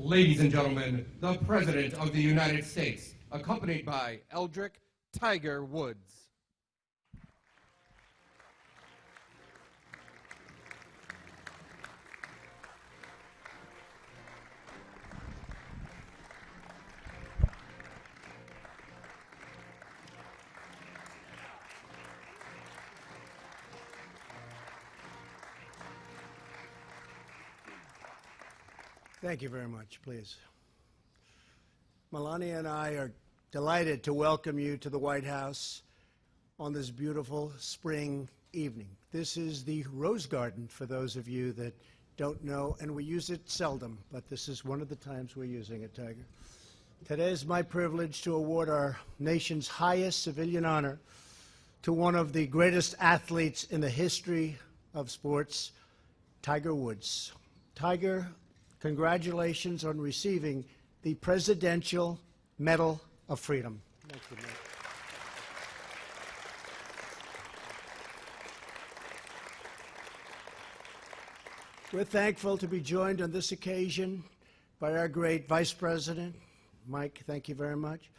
Ladies and gentlemen, the President of the United States, accompanied by Eldrick Tiger Woods. Thank you very much, please. Melania and I are delighted to welcome you to the White House on this beautiful spring evening. This is the Rose Garden, for those of you that don't know, and we use it seldom, but this is one of the times we're using it, Tiger. Today is my privilege to award our nation's highest civilian honor to one of the greatest athletes in the history of sports, Tiger Woods. Tiger, congratulations on receiving the Presidential Medal of Freedom. Thank you, Mike. We're thankful to be joined on this occasion by our great Vice President. Mike, thank you very much.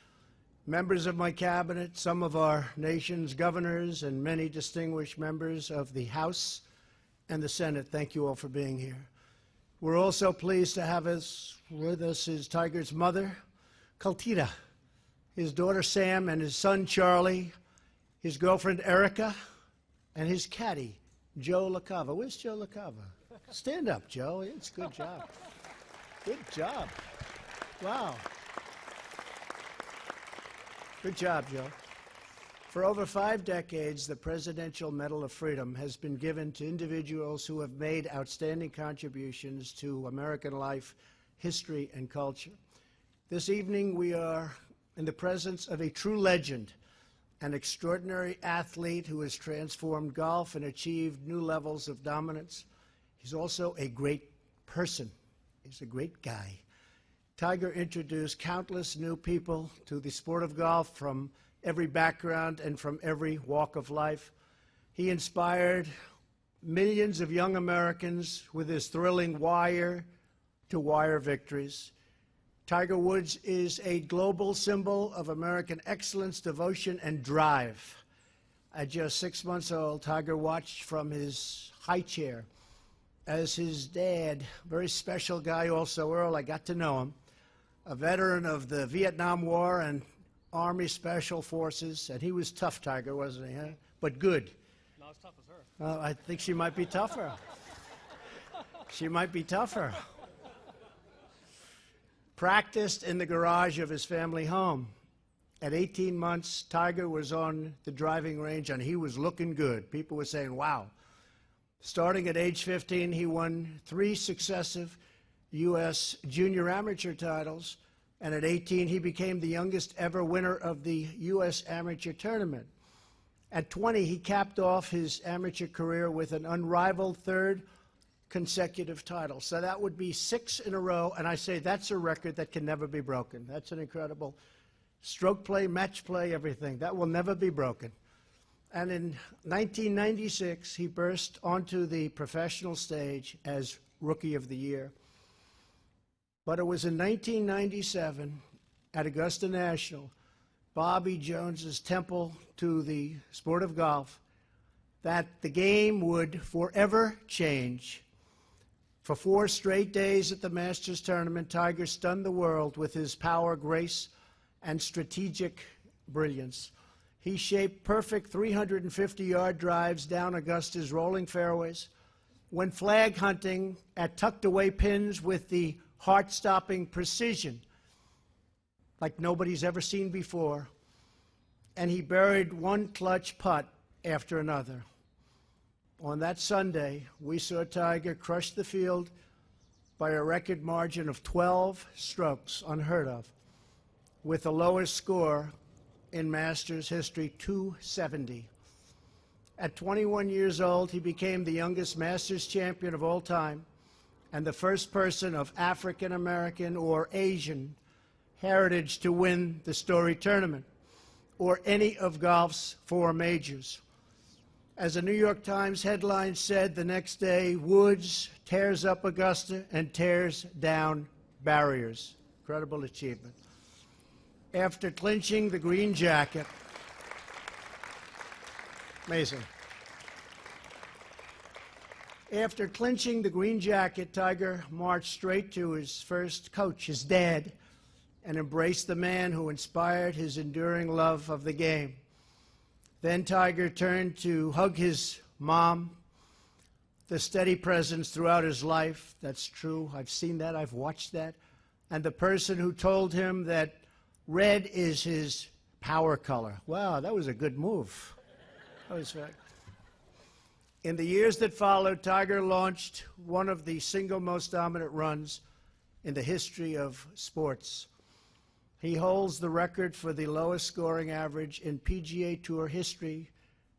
Members of my cabinet, some of our nation's governors, and many distinguished members of the House and the Senate. Thank you all for being here. We're also pleased to have with us is Tiger's mother, Kaltita, his daughter Sam, and his son Charlie, his girlfriend Erica, and his caddy, Joe LaCava. Where's Joe LaCava? Stand up, Joe. It's a good job. Good job. Wow. Good job, Joe. For over 5 decades, the Presidential Medal of Freedom has been given to individuals who have made outstanding contributions to American life, history, and culture. This evening, we are in the presence of a true legend, an extraordinary athlete who has transformed golf and achieved new levels of dominance. He's also a great person. He's a great guy. Tiger introduced countless new people to the sport of golf from every background and from every walk of life. He inspired millions of young Americans with his thrilling wire-to-wire victories. Tiger Woods is a global symbol of American excellence, devotion, and drive. At just 6 months old, Tiger watched from his high chair as his dad, very special guy also, Earl, I got to know him, a veteran of the Vietnam War and Army Special Forces, and he was tough, Tiger, wasn't he? Huh? But good. Not as tough as her. I think she might be tougher. She might be tougher. Practiced in the garage of his family home. At 18 months, Tiger was on the driving range, and he was looking good. People were saying, wow. Starting at age 15, he won 3 successive U.S. junior amateur titles. And at 18, he became the youngest ever winner of the U.S. Amateur Tournament. At 20, he capped off his amateur career with an unrivaled 3rd consecutive title. So that would be 6 in a row, and I say that's a record that can never be broken. That's an incredible stroke play, match play, everything. That will never be broken. And in 1996, he burst onto the professional stage as Rookie of the Year. But it was in 1997 at Augusta National, Bobby Jones's temple to the sport of golf, that the game would forever change. For 4 straight days at the Masters tournament, Tiger stunned the world with his power, grace, and strategic brilliance. He shaped perfect 350-yard drives down Augusta's rolling fairways, went flag hunting at tucked-away pins with the heart-stopping precision like nobody's ever seen before, and he buried one clutch putt after another. On that Sunday, we saw Tiger crush the field by a record margin of 12 strokes, unheard of, with the lowest score in Masters history, 270. At 21 years old, he became the youngest Masters champion of all time, and the first person of African American or Asian heritage to win the Story Tournament or any of golf's 4 majors. As a New York Times headline said the next day, Woods tears up Augusta and tears down barriers. Incredible achievement. After clinching the green jacket, amazing. After clinching the green jacket, Tiger marched straight to his first coach, his dad, and embraced the man who inspired his enduring love of the game. Then Tiger turned to hug his mom, the steady presence throughout his life. That's true. I've seen that. I've watched that. And the person who told him that red is his power color. Wow, that was a good move. That was right. In the years that followed, Tiger launched one of the single most dominant runs in the history of sports. He holds the record for the lowest scoring average in PGA Tour history,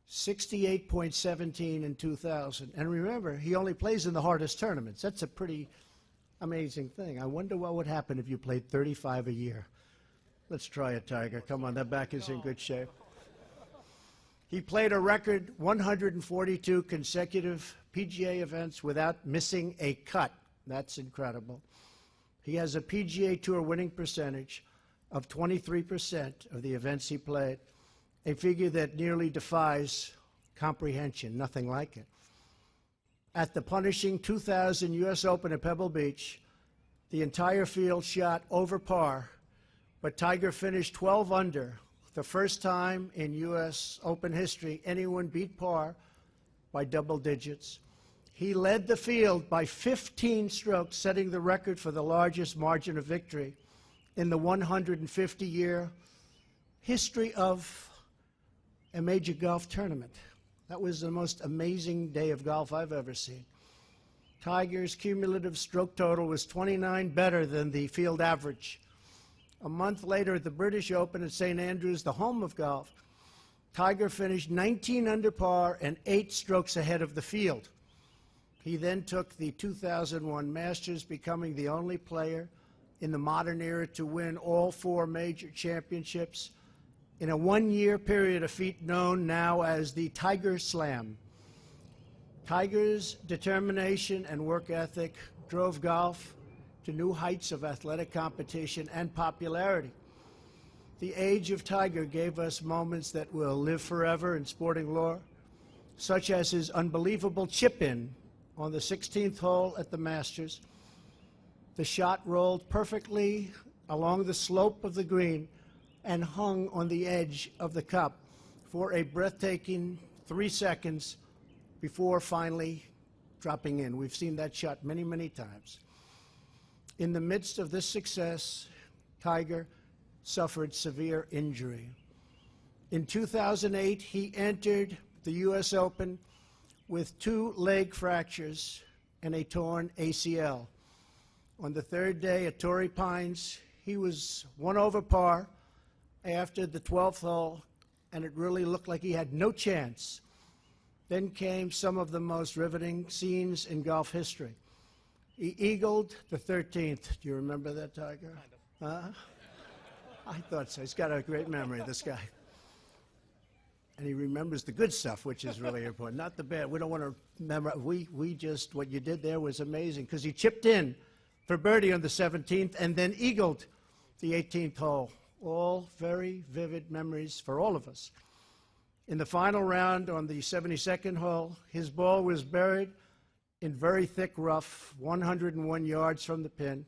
68.17 in 2000. And remember, he only plays in the hardest tournaments. That's a pretty amazing thing. I wonder what would happen if you played 35 a year. Let's try it, Tiger. Come on, that back is in good shape. He played a record 142 consecutive PGA events without missing a cut. That's incredible. He has a PGA Tour winning percentage of 23% of the events he played, a figure that nearly defies comprehension, nothing like it. At the punishing 2000 U.S. Open at Pebble Beach, the entire field shot over par, but Tiger finished 12 under, the first time in U.S. Open history anyone beat par by double digits. He led the field by 15 strokes, setting the record for the largest margin of victory in the 150-year history of a major golf tournament. That was the most amazing day of golf I've ever seen. Tiger's cumulative stroke total was 29 better than the field average. A month later at the British Open at St. Andrews, the home of golf, Tiger finished 19 under par and 8 strokes ahead of the field. He then took the 2001 Masters, becoming the only player in the modern era to win all 4 major championships in a one-year period, a feat known now as the Tiger Slam. Tiger's determination and work ethic drove golf to new heights of athletic competition and popularity. The age of Tiger gave us moments that will live forever in sporting lore, such as his unbelievable chip-in on the 16th hole at the Masters. The shot rolled perfectly along the slope of the green and hung on the edge of the cup for a breathtaking 3 seconds before finally dropping in. We've seen that shot many, many times. In the midst of this success, Tiger suffered severe injury. In 2008, he entered the U.S. Open with 2 leg fractures and a torn ACL. On the 3rd day at Torrey Pines, he was 1 over par after the 12th hole, and it really looked like he had no chance. Then came some of the most riveting scenes in golf history. He eagled the 13th. Do you remember that, Tiger? Kind of. I thought so. He's got a great memory, this guy. And he remembers the good stuff, which is really important, not the bad. We don't want to remember. We just, what you did there was amazing, because he chipped in for birdie on the 17th and then eagled the 18th hole. All very vivid memories for all of us. In the final round on the 72nd hole, his ball was buried in very thick rough, 101 yards from the pin,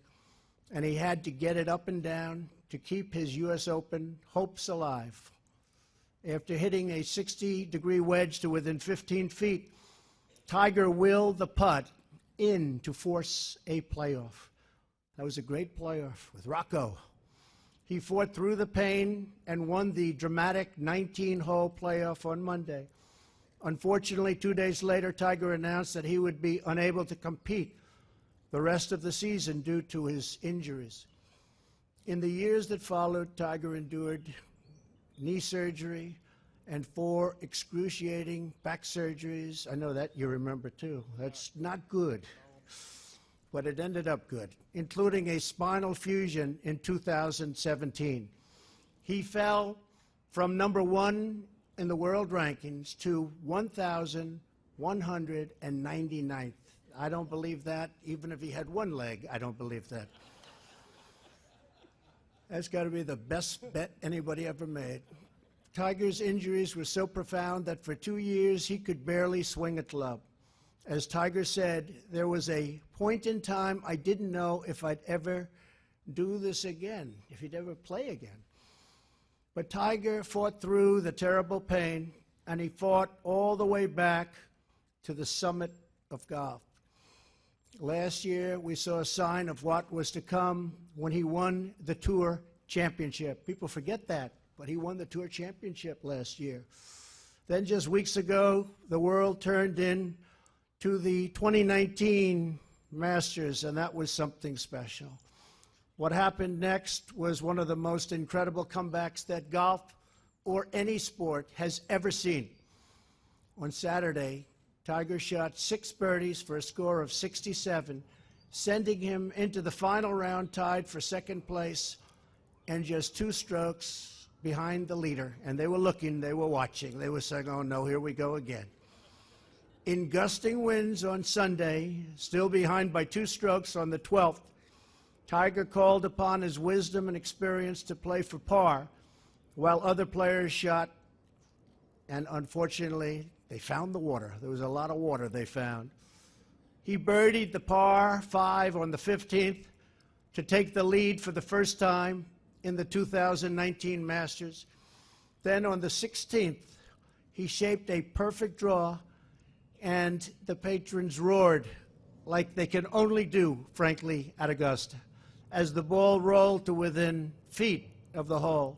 and he had to get it up and down to keep his U.S. Open hopes alive. After hitting a 60-degree wedge to within 15 feet, Tiger willed the putt in to force a playoff. That was a great playoff with Rocco. He fought through the pain and won the dramatic 19-hole playoff on Monday. Unfortunately, 2 days later, Tiger announced that he would be unable to compete the rest of the season due to his injuries. In the years that followed, Tiger endured knee surgery and 4 excruciating back surgeries. I know that you remember, too. That's not good, but it ended up good, including a spinal fusion in 2017. He fell from number 1 in the world rankings to 1,199th. I don't believe that. Even if he had 1 leg, I don't believe that. That's got to be the best bet anybody ever made. Tiger's injuries were so profound that for 2 years he could barely swing a club. As Tiger said, there was a point in time I didn't know if I'd ever do this again, if he'd ever play again. But Tiger fought through the terrible pain, and he fought all the way back to the summit of golf. Last year, we saw a sign of what was to come when he won the Tour Championship. People forget that, but he won the Tour Championship last year. Then just weeks ago, the world turned in to the 2019 Masters, and that was something special. What happened next was one of the most incredible comebacks that golf or any sport has ever seen. On Saturday, Tiger shot 6 birdies for a score of 67, sending him into the final round tied for second place and just 2 strokes behind the leader. And they were looking, they were watching, they were saying, oh no, here we go again. In gusting winds on Sunday, still behind by 2 strokes on the 12th, Tiger called upon his wisdom and experience to play for par, while other players shot, and unfortunately, they found the water. There was a lot of water they found. He birdied the par 5 on the 15th to take the lead for the first time in the 2019 Masters. Then on the 16th, he shaped a perfect draw, and the patrons roared like they can only do, frankly, at Augusta, as the ball rolled to within feet of the hole.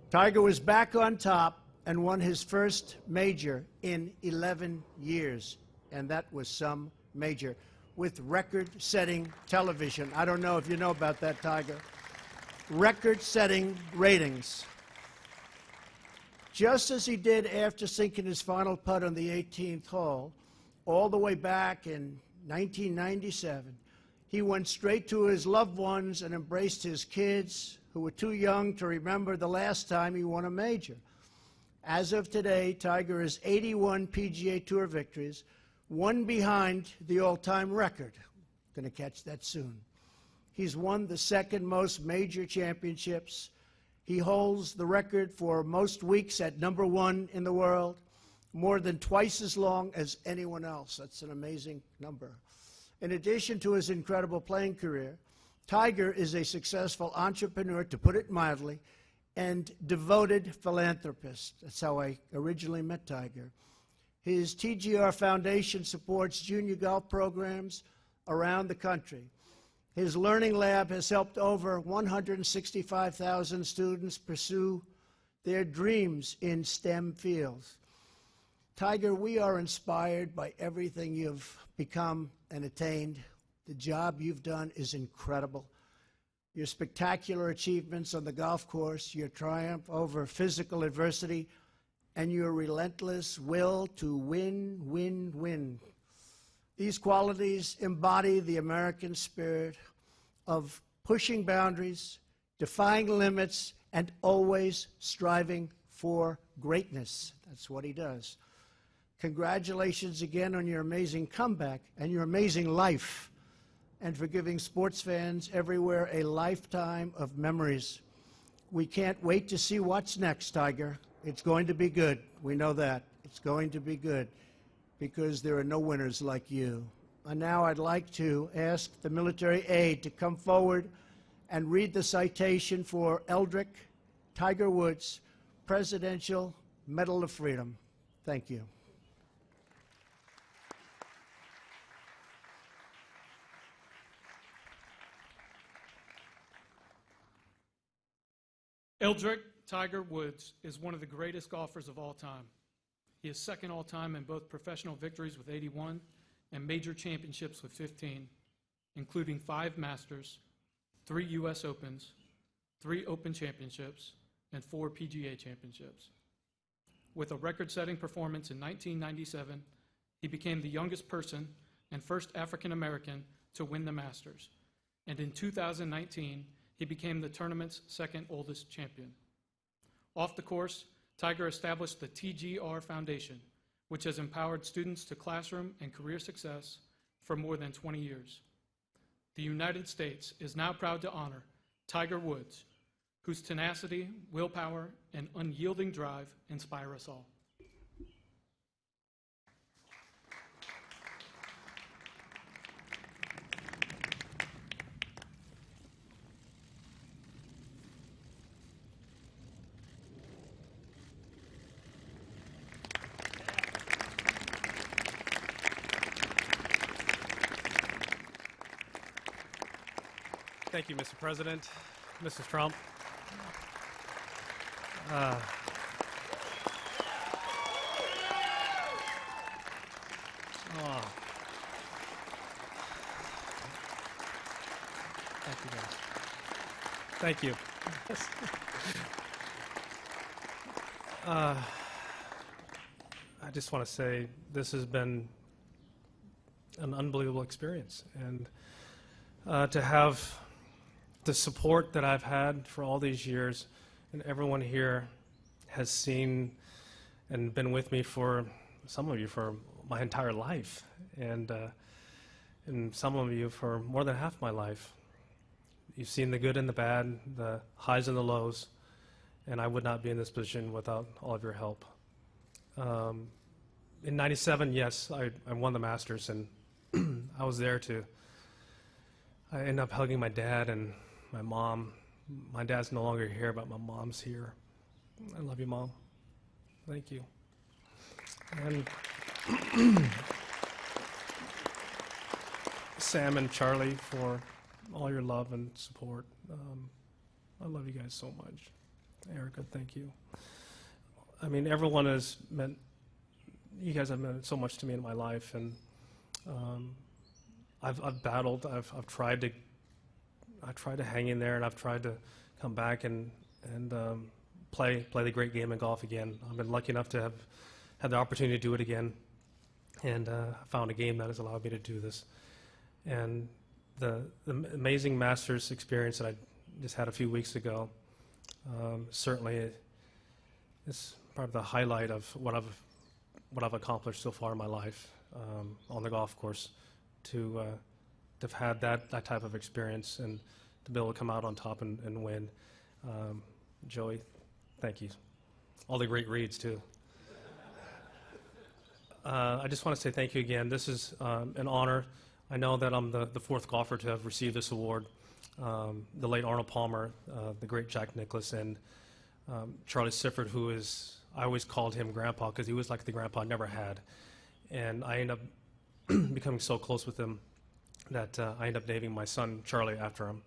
Tiger was back on top and won his first major in 11 years, and that was some major, with record-setting television. I don't know if you know about that, Tiger. Record-setting ratings. Just as he did after sinking his final putt on the 18th hole, all the way back in 1997, he went straight to his loved ones and embraced his kids, who were too young to remember the last time he won a major. As of today, Tiger has 81 PGA Tour victories, 1 behind the all-time record. Going to catch that soon. He's won the 2nd most major championships. He holds the record for most weeks at #1 in the world, more than twice as long as anyone else. That's an amazing number. In addition to his incredible playing career, Tiger is a successful entrepreneur, to put it mildly, and devoted philanthropist. That's how I originally met Tiger. His TGR Foundation supports junior golf programs around the country. His Learning Lab has helped over 165,000 students pursue their dreams in STEM fields. Tiger, we are inspired by everything you've become and attained. The job you've done is incredible. Your spectacular achievements on the golf course, your triumph over physical adversity, and your relentless will to win, win, win. These qualities embody the American spirit of pushing boundaries, defying limits, and always striving for greatness. That's what he does. Congratulations again on your amazing comeback and your amazing life, and for giving sports fans everywhere a lifetime of memories. We can't wait to see what's next, Tiger. It's going to be good. We know that. It's going to be good, because there are no winners like you. And now I'd like to ask the military aide to come forward and read the citation for Eldrick Tiger Woods Presidential Medal of Freedom. Thank you. Eldrick Tiger Woods is one of the greatest golfers of all time. He is 2nd all-time in both professional victories with 81 and major championships with 15, including 5 Masters, 3 U.S. Opens, 3 Open Championships, and 4 PGA Championships. With a record-setting performance in 1997, he became the youngest person and first African American to win the Masters. And in 2019, he became the tournament's 2nd oldest champion. Off the course, Tiger established the TGR Foundation, which has empowered students to classroom and career success for more than 20 years. The United States is now proud to honor Tiger Woods, whose tenacity, willpower, and unyielding drive inspire us all. Thank you, Mr. President, Mrs. Trump. Thank you, guys. Thank you. I just want to say this has been an unbelievable experience, and to have the support that I've had for all these years, and everyone here has seen and been with me for, some of you for my entire life, and some of you for more than half my life. You've seen the good and the bad, the highs and the lows, and I would not be in this position without all of your help. In '97, yes, I won the Masters, and I was there I ended up hugging my dad and my mom. My dad's no longer here, but my mom's here. I love you, Mom. Thank you. And Sam and Charlie for all your love and support. I love you guys so much. Erica, thank you. I mean, everyone has meant, you guys have meant so much to me in my life, and I've battled. I've tried to hang in there, and I've tried to come back and play the great game of golf again. I've been lucky enough to have had the opportunity to do it again, and I found a game that has allowed me to do this. And the amazing Masters experience that I just had a few weeks ago certainly is probably the highlight of what I've accomplished so far in my life on the golf course. To have had that type of experience and to be able to come out on top and win. Joey, thank you. All the great reads, too. I just want to say thank you again. This is an honor. I know that I'm the fourth golfer to have received this award. The late Arnold Palmer, the great Jack Nicklaus, and Charlie Sifford, who is, I always called him Grandpa because he was like the grandpa I never had. And I ended up becoming so close with him that I ended up naming my son Charlie after him.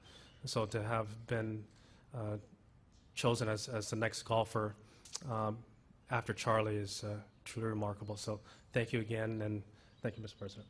So to have been chosen as the next golfer after Charlie is truly remarkable. So thank you again, and thank you, Mr. President.